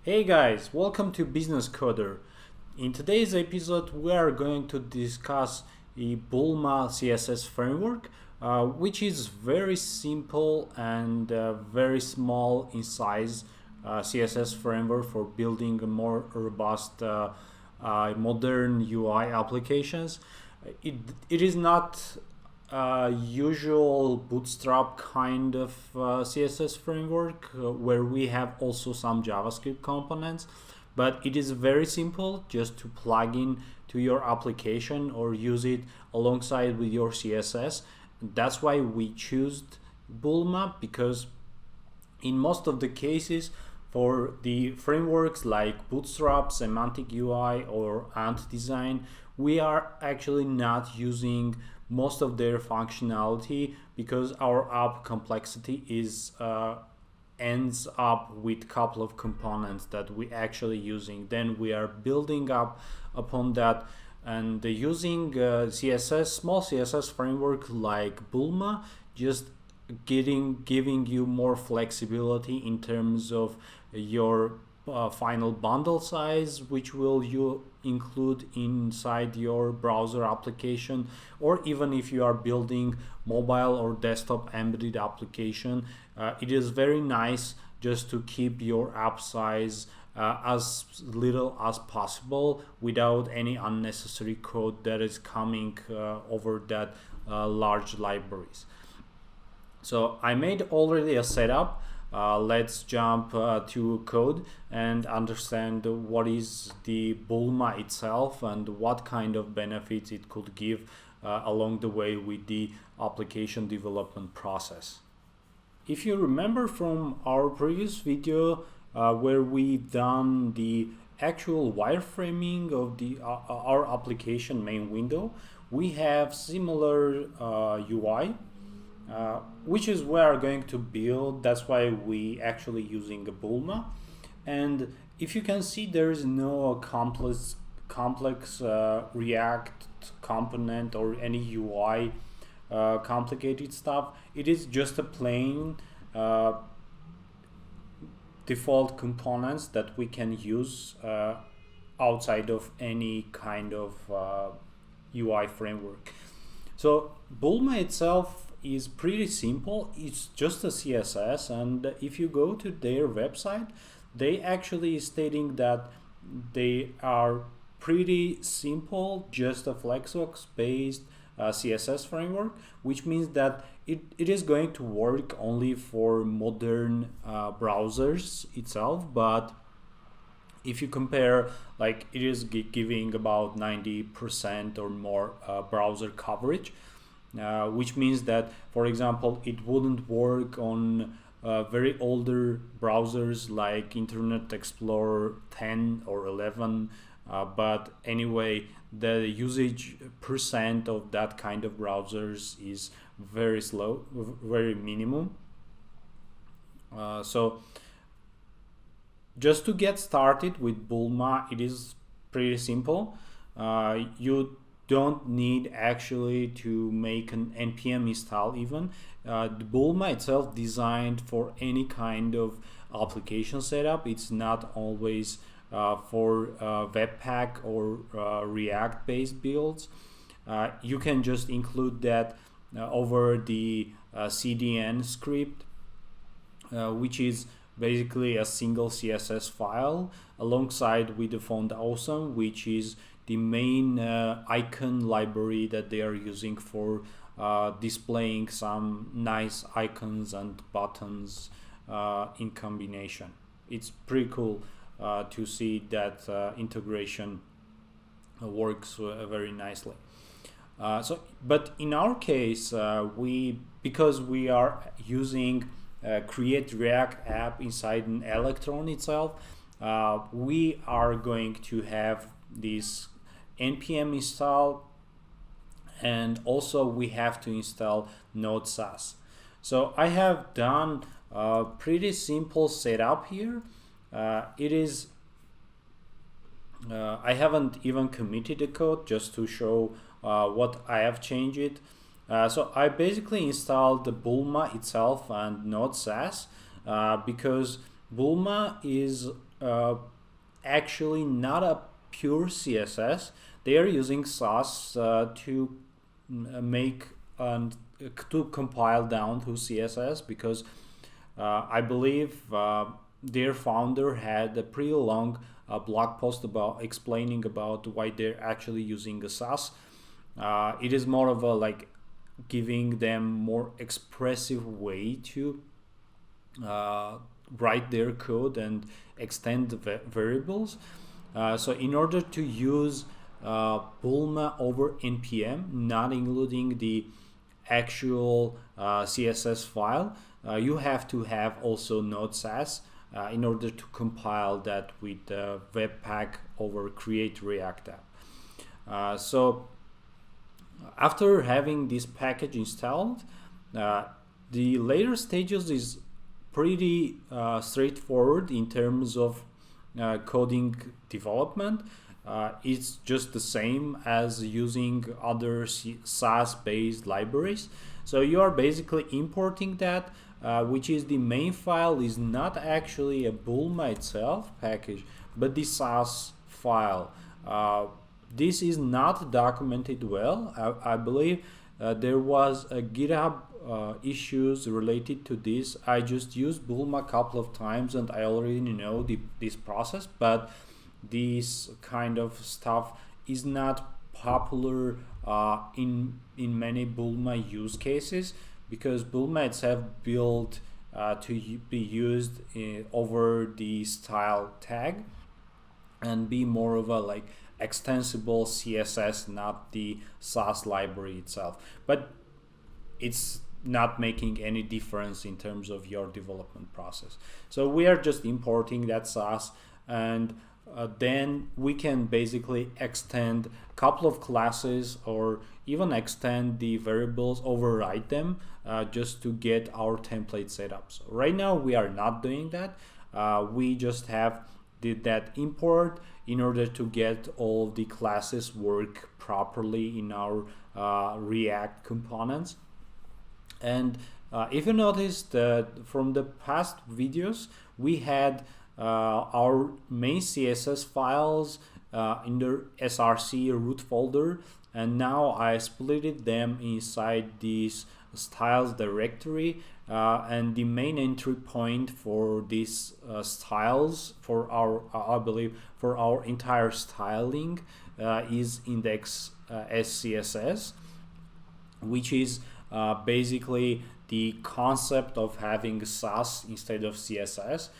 Hey guys, welcome to Business Coder. In today's episode, we are going to discuss the Bulma.css framework, which is very simple and very small in size CSS framework for building a more robust modern UI applications. It is not usual Bootstrap kind of CSS framework where we have also some JavaScript components, but it is very simple just to plug in to your application or use it alongside with your CSS. That's why we choose Bulma, because in most of the cases for the frameworks like Bootstrap, Semantic UI or Ant Design, we are actually not using most of their functionality because our app complexity is ends up with couple of components that we actually using. Then we are building up upon that and using small CSS framework like Bulma, just giving you more flexibility in terms of your final bundle size, which will you include inside your browser application, or even if you are building mobile or desktop embedded application, it is very nice just to keep your app size as little as possible without any unnecessary code that is coming over that large libraries. So I made already a setup. Let's jump to code and understand what is the Bulma itself and what kind of benefits it could give along the way with the application development process. If you remember from our previous video where we done the actual wireframing of the our application main window, we have similar UI. Which is we are going to build. That's why we actually using a Bulma. And if you can see, there is no complex React component or any UI complicated stuff. It is just a plain default components that we can use outside of any kind of UI framework. So Bulma itself is pretty simple. It's just a CSS, and if you go to their website, they actually stating that they are pretty simple, just a Flexbox based CSS framework, which means that it is going to work only for modern browsers itself. But if you compare, like, it is giving about 90% or more browser coverage, which means that, for example, it wouldn't work on very older browsers like Internet Explorer 10 or 11, but anyway, the usage percent of that kind of browsers is very slow, very minimum. So just to get started with Bulma, it is pretty simple. You don't need actually to make an npm install even. The Bulma itself designed for any kind of application setup. It's not always for Webpack or React based builds. You can just include that over the CDN script, which is basically a single CSS file alongside with the font awesome, which is the main icon library that they are using for displaying some nice icons and buttons in combination. It's pretty cool to see that integration works very nicely. But in our case, because we are using create React app inside an Electron itself, we are going to have this npm install, and also we have to install Node.js. So I have done a pretty simple setup here. It is I haven't even committed the code just to show what I have changed it. So I basically installed the Bulma itself and Node.js because Bulma is actually not a pure CSS. They are using Sass to make and to compile down to CSS, because I believe their founder had a pretty long blog post about explaining about why they're actually using a Sass. It is more of a like giving them more expressive way to write their code and extend the variables. So in order to use Bulma over npm, not including the actual CSS file, you have to have also Node Sass in order to compile that with Webpack over create React app. So after having this package installed, the later stages is pretty straightforward in terms of coding development. It's just the same as using other Sass based libraries. So you are basically importing that, which is the main file is not actually a Bulma itself package, but the Sass file. This is not documented well. I believe there was a GitHub issues related to this. I just used Bulma a couple of times and I already know this process, but this kind of stuff is not popular in many Bulma use cases, because Bulma itself built to be used over the style tag and be more of a like extensible CSS, not the Sass library itself. But it's not making any difference in terms of your development process. So we are just importing that Sass, and then we can basically extend a couple of classes or even extend the variables, override them just to get our template set up. So right now we are not doing that. We just did that import in order to get all of the classes work properly in our React components. And if you noticed from the past videos, we had our main CSS files in the src root folder, and now I split them inside this styles directory, and the main entry point for these styles for our I believe for our entire styling is index SCSS, which is basically the concept of having Sass instead of CSS.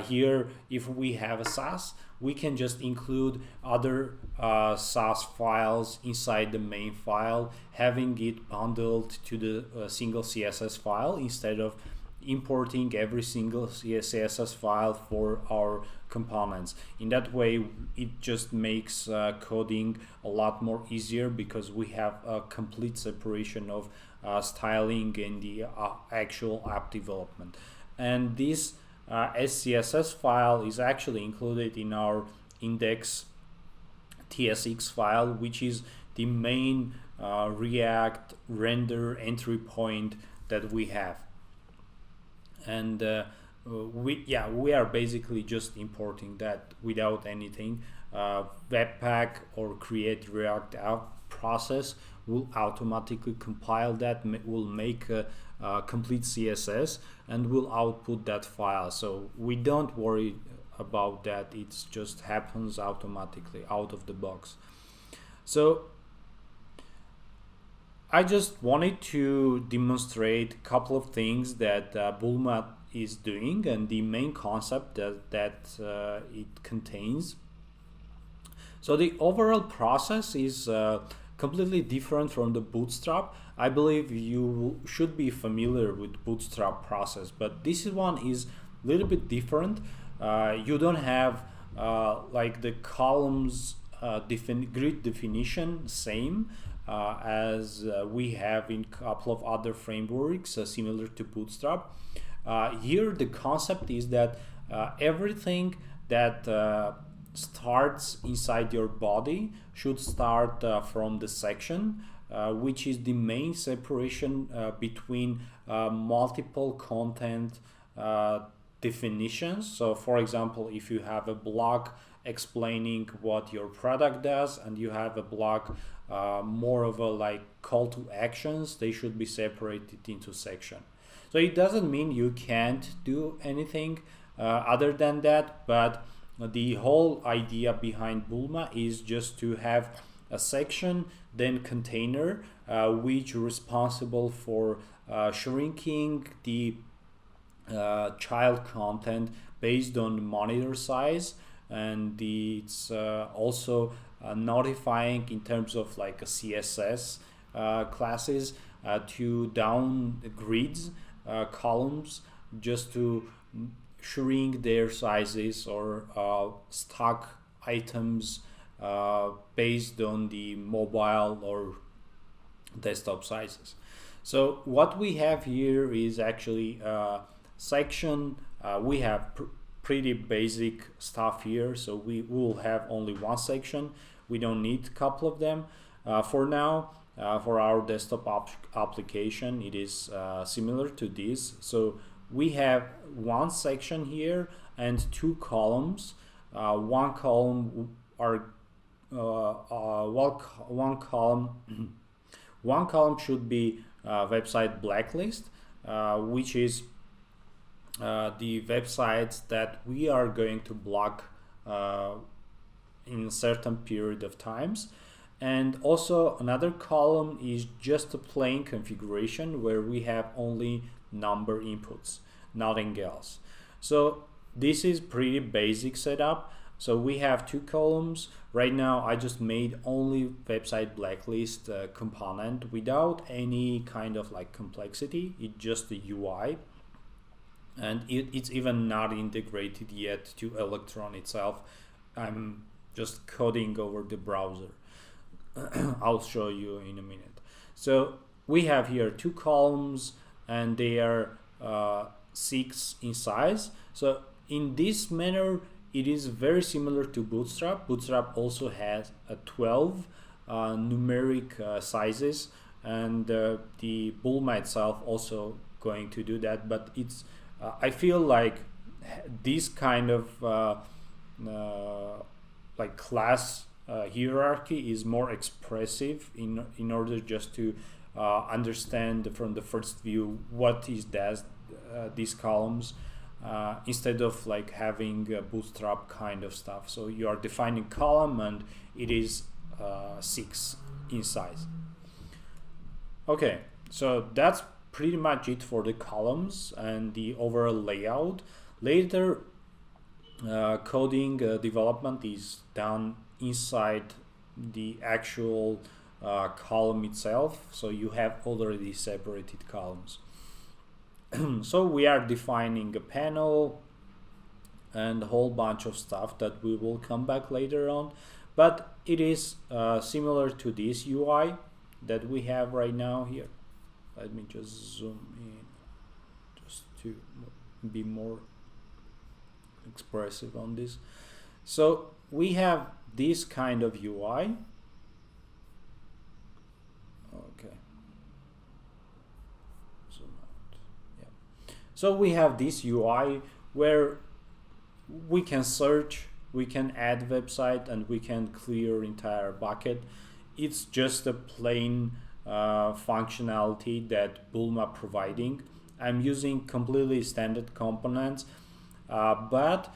Here, if we have a Sass, we can just include other Sass files inside the main file, having it bundled to the single CSS file instead of importing every single CSS file for our components. In that way, it just makes coding a lot more easier, because we have a complete separation of styling and the actual app development. And this SCSS file is actually included in our index tsx file, which is the main React render entry point that we have. And we are basically just importing that without anything. Webpack or create React app process will automatically compile that, will make a complete CSS and will output that file. So we don't worry about that. It just happens automatically out of the box. So I just wanted to demonstrate a couple of things that Bulma is doing and the main concept that it contains. So the overall process is completely different from the Bootstrap. I believe you should be familiar with Bootstrap process, but this one is a little bit different. You don't have like the columns grid definition same as we have in a couple of other frameworks similar to Bootstrap. Here the concept is that everything that starts inside your body should start from the section, which is the main separation between multiple content definitions. So for example, if you have a blog explaining what your product does and you have a blog more of a like call to actions, they should be separated into section. So it doesn't mean you can't do anything other than that, but the whole idea behind Bulma is just to have a section, then container, which responsible for shrinking the child content based on monitor size, and it's also notifying in terms of like a CSS classes to down grids columns just to shrink their sizes or stock items based on the mobile or desktop sizes. So what we have here is actually section. We have pretty basic stuff here, so we will have only one section. We don't need a couple of them for now. For our desktop application, it is similar to this. So we have one section here and two columns. One column are one column should be website blacklist, which is the websites that we are going to block in a certain period of times. And also another column is just a plain configuration where we have only number inputs, nothing else. So this is pretty basic setup. So we have two columns. Right now I just made only website blacklist component without any kind of like complexity. It's just the UI, and it's even not integrated yet to Electron itself. I'm just coding over the browser. I'll show you in a minute. So we have here two columns and they are 6 in size. So in this manner it is very similar to Bootstrap. Bootstrap also has a 12 numeric sizes, and the Bulma itself also going to do that, but it's I feel like this kind of like class hierarchy is more expressive in order just to understand from the first view what is these columns, instead of like having a Bootstrap kind of stuff. So you are defining column and it is 6 in size. Okay, so that's pretty much it for the columns and the overall layout. Later coding development is done inside the actual column itself, so you have already separated columns. So we are defining a panel and a whole bunch of stuff that we will come back later on, but it is similar to this UI that we have right now here. Let me just zoom in just to be more expressive on this. So we have this kind of UI. Okay. Zoom out. Yeah. So we have this UI where we can search, we can add website, and we can clear entire bucket. It's just a plain functionality that Bulma providing. I'm using completely standard components, but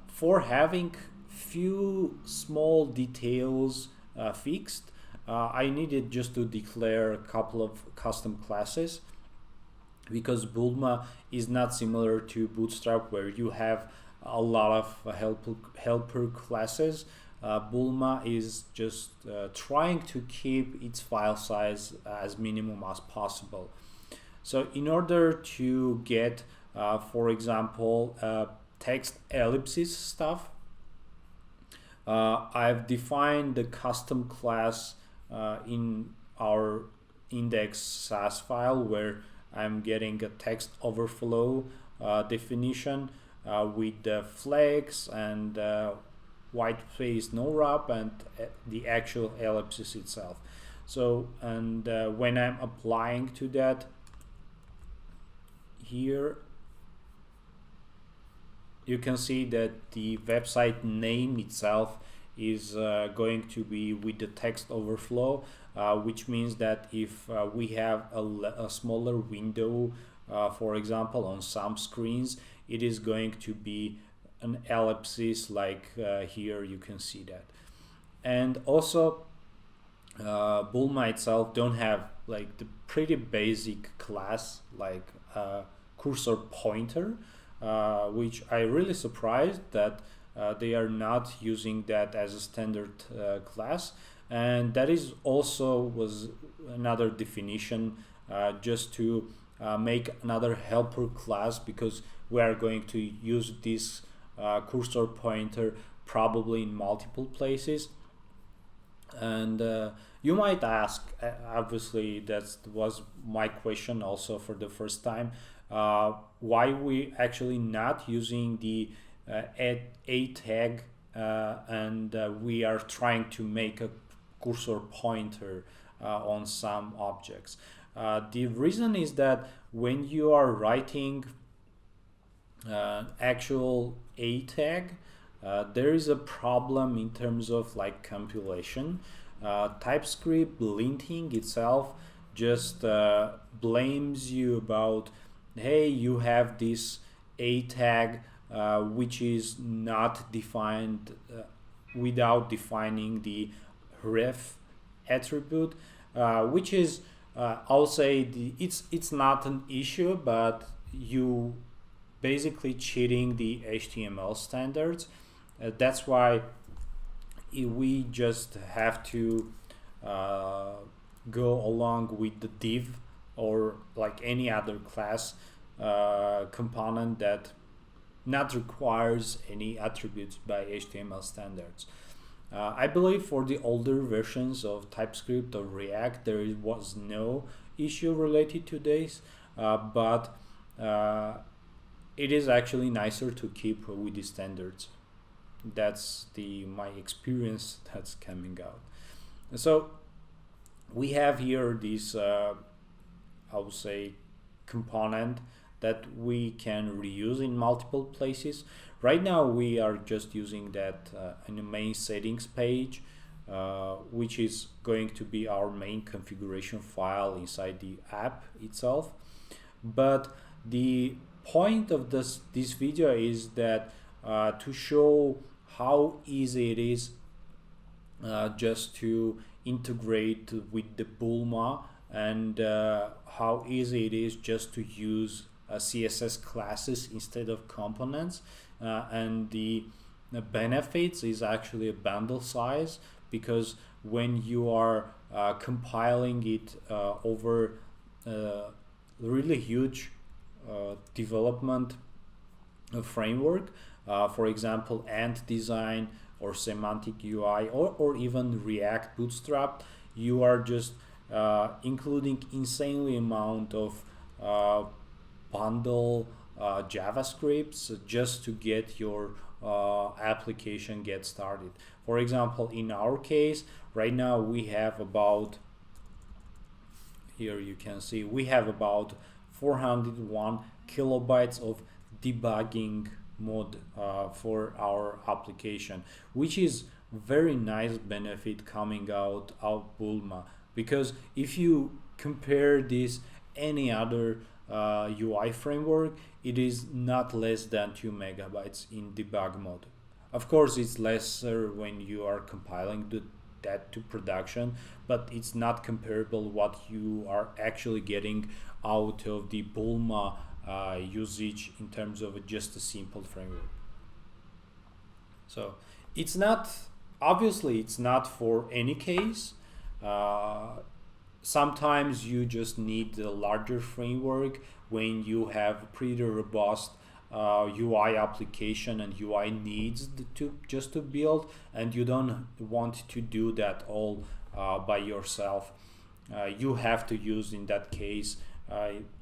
for having few small details fixed, I needed just to declare a couple of custom classes, because Bulma is not similar to Bootstrap where you have a lot of helper classes. Bulma is just trying to keep its file size as minimum as possible. So in order to get for example TextEllipses stuff, I've defined the custom class in our index SAS file where I'm getting a text overflow definition with the flags and white space no wrap and the actual ellipsis itself. So and when I'm applying to that here, you can see that the website name itself is going to be with the text overflow, which means that if we have a smaller window, for example, on some screens, it is going to be an ellipsis, like here you can see that. And also Bulma itself don't have like the pretty basic class like cursor pointer, which I really surprised that they are not using that as a standard class. And that is also was another definition, just to make another helper class, because we are going to use this cursor pointer probably in multiple places. And you might ask, obviously that was my question also for the first time, why we actually not using the a tag, and we are trying to make a cursor pointer on some objects. The reason is that when you are writing actual a tag, there is a problem in terms of like compilation. TypeScript linting itself just blames you about, hey, you have this a tag which is not defined without defining the ref attribute, which is I'll say it's not an issue, but you basically cheating the HTML standards. That's why we just have to go along with the div or like any other class component that not requires any attributes by HTML standards. I believe for the older versions of TypeScript or React there was no issue related to this, but it is actually nicer to keep with the standards. That's my experience that's coming out. So we have here this I would say component that we can reuse in multiple places. Right now we are just using that in the main settings page, which is going to be our main configuration file inside the app itself. But the point of this video is that to show how easy it is just to integrate with the Bulma, and how easy it is just to use CSS classes instead of components, and the benefits is actually a bundle size, because when you are compiling it over really huge development framework, for example Ant Design or Semantic UI, or even React Bootstrap, you are just including insanely amount of bundle JavaScripts just to get your application get started. For example, in our case right now we have about, here you can see we have about 401 kilobytes of debugging mode for our application, which is very nice benefit coming out of Bulma, because if you compare this any other UI framework, it is not less than 2 megabytes in debug mode. Of course it's lesser when you are compiling that to production, but it's not comparable what you are actually getting out of the Bulma usage in terms of just a simple framework. So it's not, obviously it's not for any case. Sometimes you just need a larger framework when you have pretty robust UI application and UI needs to build, and you don't want to do that all by yourself. You have to use in that case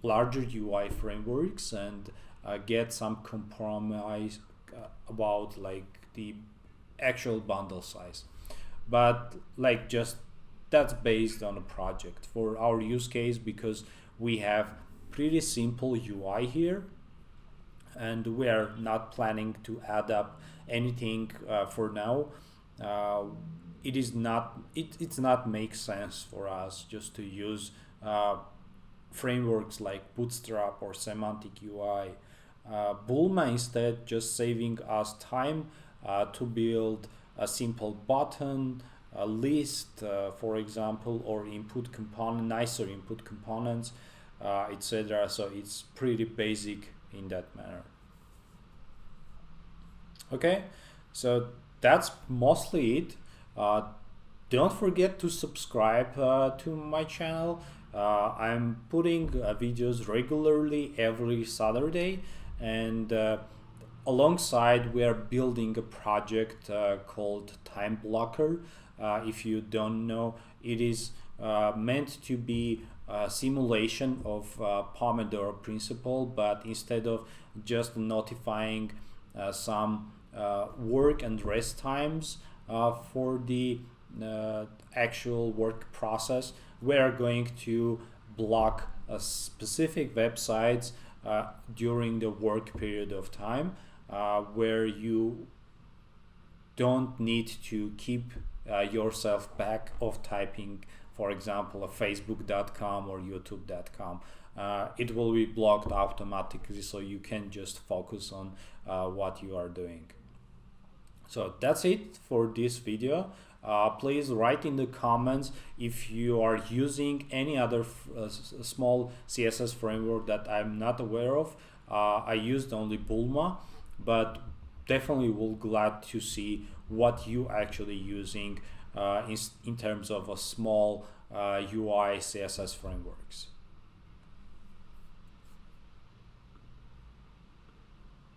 larger UI frameworks and get some compromise about like the actual bundle size. But like just that's based on a project. For our use case, because we have pretty simple UI here, and we are not planning to add up anything for now. It's not make sense for us just to use frameworks like Bootstrap or Semantic UI. Bulma instead just saving us time to build a simple button, a list, for example, or nicer input components, etc. So it's pretty basic in that manner. Okay, so that's mostly it. Don't forget to subscribe to my channel. I'm putting videos regularly every Saturday, and alongside we are building a project called Time Blocker. If you don't know, it is meant to be a simulation of Pomodoro principle, but instead of just notifying some work and rest times for the actual work process, we are going to block specific websites during the work period of time, where you don't need to keep yourself back of typing, for example, a facebook.com or youtube.com. It will be blocked automatically, so you can just focus on what you are doing. So that's it for this video. Please write in the comments if you are using any other small CSS framework that I'm not aware of. I used only Bulma, but definitely will glad to see what you actually using in terms of a small UI CSS frameworks.